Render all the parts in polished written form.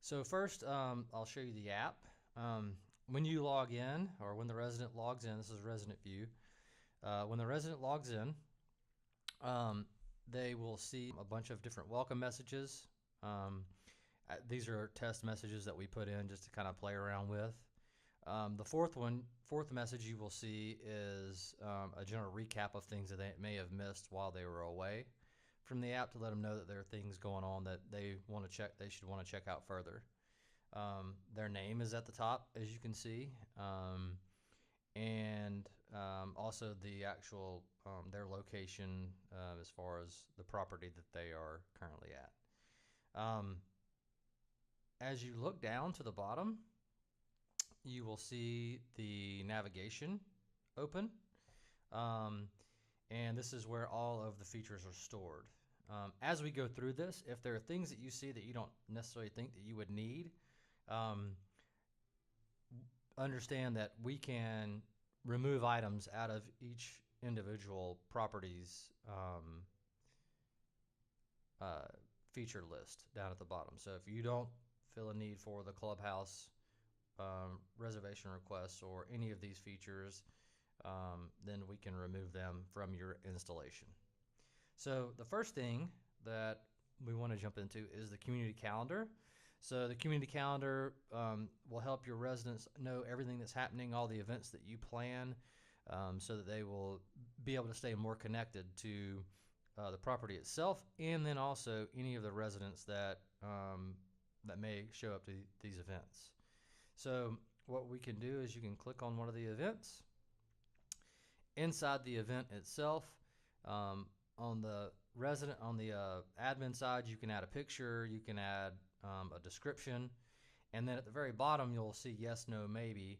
So first, I'll show you the app. When you log in, or when the resident logs in, this is resident view. When the resident logs in, um, they will see a bunch of different welcome messages. Um, these are test messages that we put in just to kind of play around with. The fourth message you will see is a general recap of things that they may have missed while they were away from the app, to let them know that there are things going on that they want to check. They should want to check out further. Their name is at the top, as you can see, and also the actual their location as far as the property that they are currently at. As you look down to the bottom, you will see the navigation open, um, and this is where all of the features are stored. As we go through this, if there are things that you see that you don't necessarily think that you would need, um, understand that we can remove items out of each individual property's uh, feature list down at the bottom. So if you don't feel a need for the clubhouse reservation requests or any of these features, then we can remove them from your installation. So the first thing that we want to jump into is the community calendar. So the community calendar will help your residents know everything that's happening, all the events that you plan, so that they will be able to stay more connected to the property itself, and then also any of the residents that that may show up to these events. So what we can do is you can click on one of the events. Inside the event itself, on the admin side, you can add a picture, you can add a description, and then at the very bottom you'll see yes, no, maybe.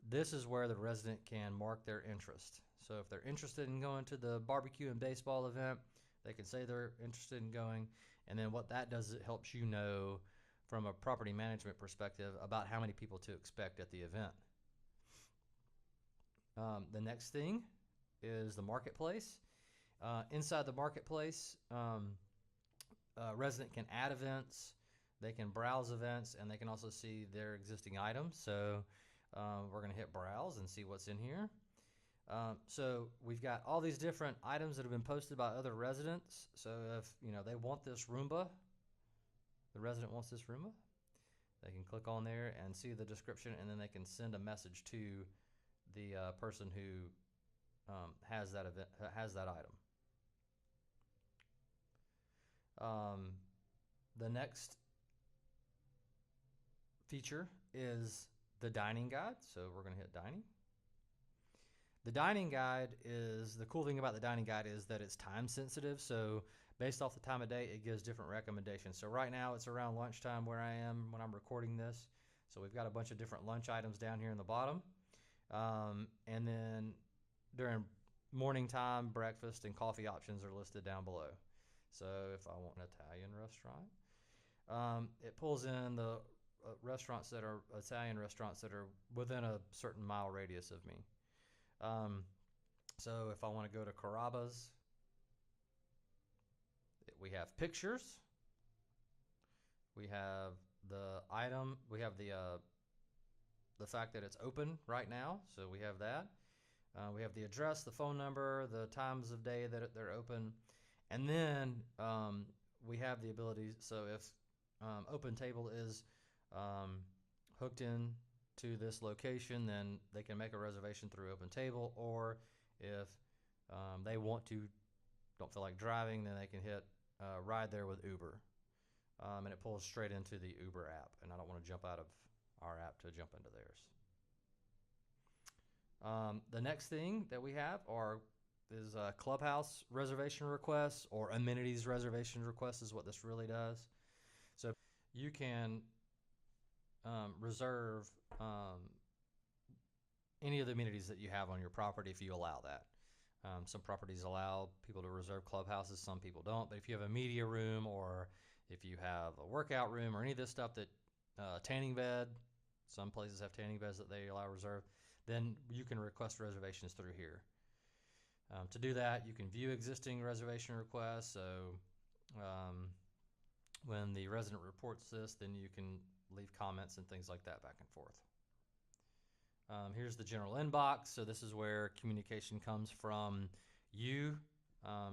This is where the resident can mark their interest. So if they're interested in going to the barbecue and baseball event, they can say they're interested in going, and then what that does is it helps you know from a property management perspective about how many people to expect at the event. The next thing is the marketplace. Inside the marketplace, a resident can add events, they can browse events, and they can also see their existing items. So we're going to hit browse and see what's in here. So we've got all these different items that have been posted by other residents. So if they want this Roomba, the resident wants this Roomba, they can click on there and see the description, and then they can send a message to the person who has that item. The next feature is the dining guide. So we're going to hit dining. The dining guide is, the cool thing about the dining guide is that it's time sensitive. So based off the time of day, it gives different recommendations. So right now it's around lunchtime where I am when I'm recording this. So we've got a bunch of different lunch items down here in the bottom. And then during morning time, breakfast and coffee options are listed down below. So if I want an Italian restaurant, it pulls in the restaurants that are Italian restaurants that are within a certain mile radius of me. So if I want to go to Carrabba's, we have pictures. We have the item. We have the fact that it's open right now. So we have that. We have the address, the phone number, the times of day that they're open, and then we have the ability. So if Open Table is hooked in to this location, then they can make a reservation through Open Table, or if they don't feel like driving, then they can hit ride there with Uber, and it pulls straight into the Uber app, and I don't want to jump out of our app to jump into theirs. The next thing that we have is clubhouse reservation requests, or amenities reservation requests is what this really does. So you can reserve any of the amenities that you have on your property if you allow that. Some properties allow people to reserve clubhouses, some people don't. But if you have a media room, or if you have a workout room, or any of this stuff that tanning bed, some places have tanning beds that they allow reserved, then you can request reservations through here. To do that, you can view existing reservation requests. So When the resident reports this, then you can leave comments and things like that back and forth. Here's the general inbox. So this is where communication comes from you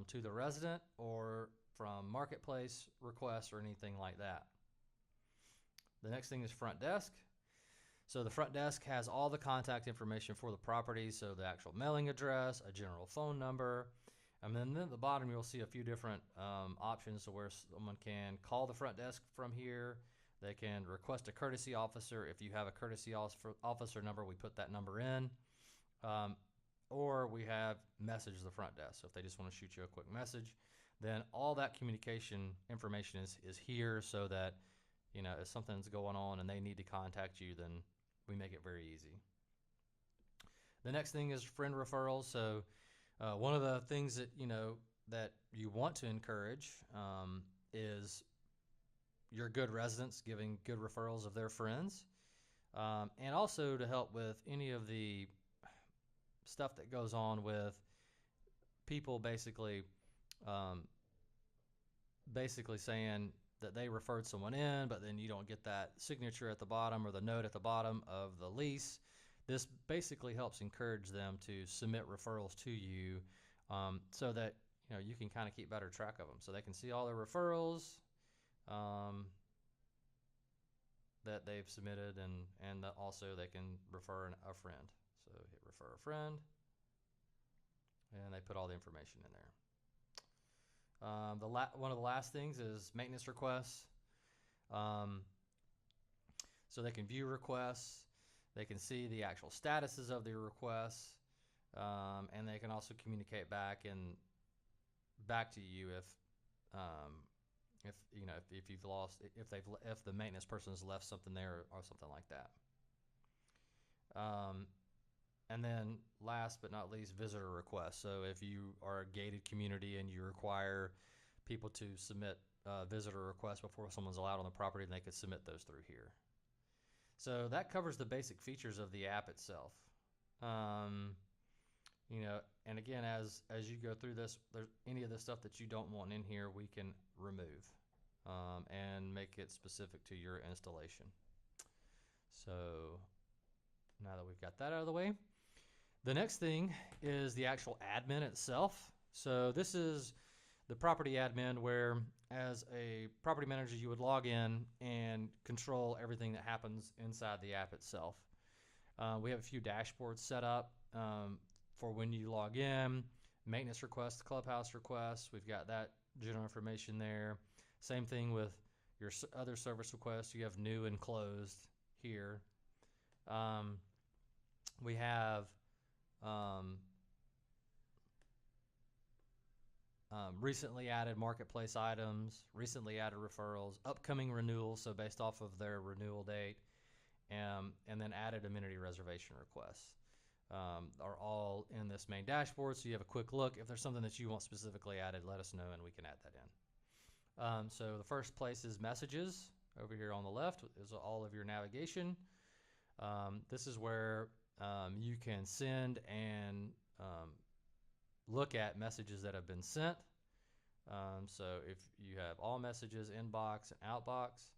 to the resident, or from marketplace requests or anything like that. The next thing is front desk. So the front desk has all the contact information for the property. So the actual mailing address, a general phone number, and then at the bottom you'll see a few different options to where someone can call the front desk from here. They can request a courtesy officer. If you have a courtesy officer number, we put that number in. Or we have message the front desk. So if they just want to shoot you a quick message, then all that communication information is here, so that, you know, if something's going on and they need to contact you, then we make it very easy. The next thing is friend referrals. So one of the things that, you know, that you want to encourage is your good residents giving good referrals of their friends, and also to help with any of the stuff that goes on with people basically saying that they referred someone in, but then you don't get that signature at the bottom or the note at the bottom of the lease. This basically helps encourage them to submit referrals to you, so that, you know, you can kind of keep better track of them, so they can see all their referrals that they've submitted, and also they can refer a friend. So hit refer a friend, and they put all the information in there. One of the last things is maintenance requests. So they can view requests, they can see the actual statuses of their requests, and they can also communicate back to you if you know, if you've lost, if the maintenance person has left something there or something like that. And then last but not least, visitor requests. So if you are a gated community and you require people to submit visitor requests before someone's allowed on the property, then they could submit those through here. So that covers the basic features of the app itself. You know, and again, as you go through this, there's any of the stuff that you don't want in here, we can remove and make it specific to your installation. So now that we've got that out of the way, the next thing is the actual admin itself. So this is the property admin, where as a property manager you would log in and control everything that happens inside the app itself. We have a few dashboards set up for when you log in, maintenance requests, clubhouse requests. We've got that general information there. Same thing with your other service requests. You have new and closed here. We have recently added marketplace items, recently added referrals, upcoming renewals, so based off of their renewal date, and then added amenity reservation requests are all in this main dashboard. So you have a quick look. If there's something that you want specifically added, let us know and we can add that in. So the first place is messages. Over here on the left is all of your navigation. This is where you can send and look at messages that have been sent. So if you have all messages, inbox and outbox,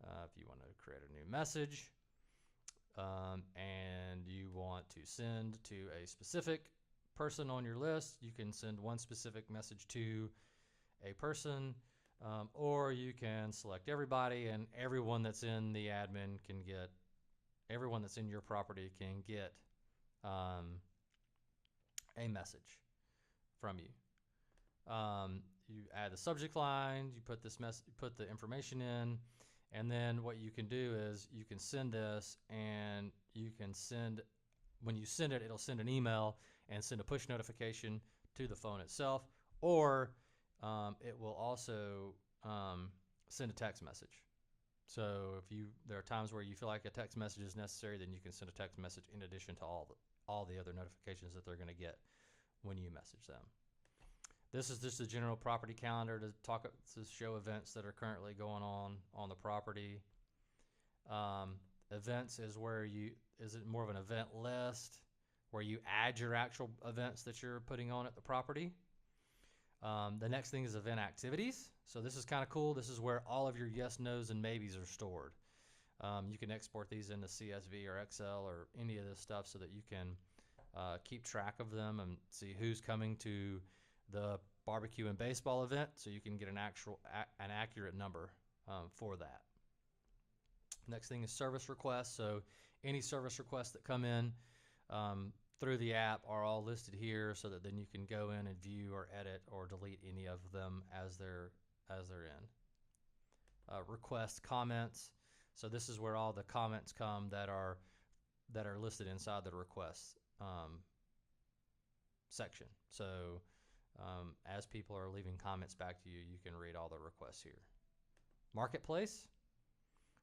if you want to create a new message and you want to send to a specific person on your list, you can send one specific message to a person, or you can select everybody, and everyone that's in the admin can get, everyone that's in your property can get a message from you. You add the subject line, you put put the information in, and then what you can do is you can send this, and you can send, when you send it, it'll send an email and send a push notification to the phone itself, or it will also send a text message. So if there are times where you feel like a text message is necessary, then you can send a text message in addition to all the other notifications that they're going to get when you message them. This is just a general property calendar to show events that are currently going on the property. Events is where is it more of an event list where you add your actual events that you're putting on at the property. The next thing is event activities. So this is kind of cool. This is where all of your yes, nos, and maybes are stored. You can export these into CSV or Excel or any of this stuff so that you can keep track of them and see who's coming to the barbecue and baseball event, so you can get an accurate number for that. Next thing is service requests. So any service requests that come in through the app are all listed here, so that then you can go in and view or edit or delete any of them as they're in. Request comments. So this is where all the comments come that are listed inside the requests section. So as people are leaving comments back to you, you can read all the requests here. Marketplace.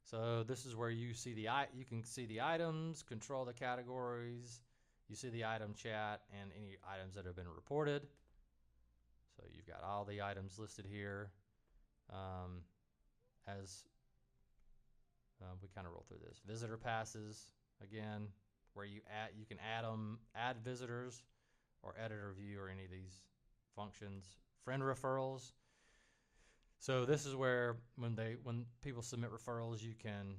So this is where you can see the items, control the categories. You see the item chat and any items that have been reported. So you've got all the items listed here. As we kind of roll through this. Visitor passes, again, where you can add visitors or edit or view or any of these functions. Friend referrals. So this is where when people submit referrals, you can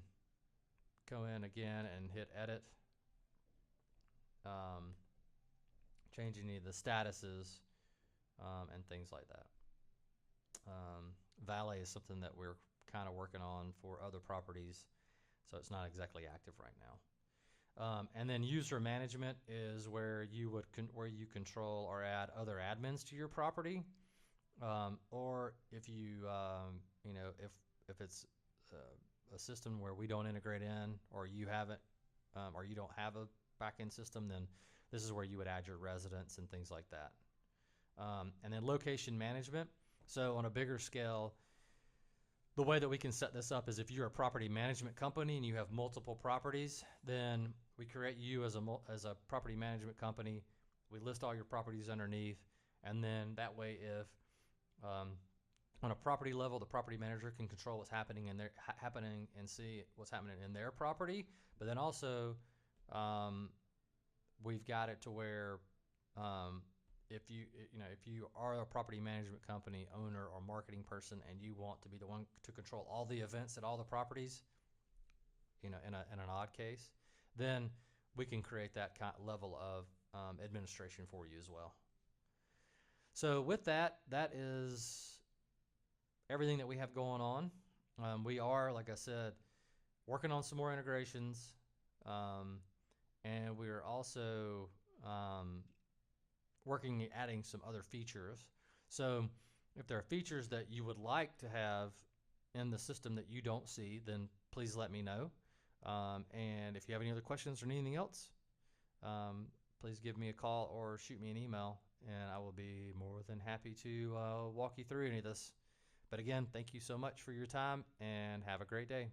go in again and hit edit. Change any of the statuses and things like that. Valet is something that we're kind of working on for other properties, so it's not exactly active right now. And then user management is where you control or add other admins to your property, or if you if it's a system where we don't integrate in, or you haven't, or you don't have a backend system, then this is where you would add your residents and things like that. And then location management. So on a bigger scale, the way that we can set this up is if you're a property management company and you have multiple properties, then we create you as a property management company. We list all your properties underneath, and then that way, if on a property level, the property manager can control what's happening and see what's happening in their property. But then also, we've got it to where if you are a property management company owner or marketing person and you want to be the one to control all the events at all the properties, in an odd case, then we can create that level of administration for you as well. So with that is everything that we have going on. We are, like I said, working on some more integrations, and we are also adding some other features. So if there are features that you would like to have in the system that you don't see, then please let me know. And if you have any other questions or anything else, please give me a call or shoot me an email, and I will be more than happy to walk you through any of this. But again, thank you so much for your time, and have a great day.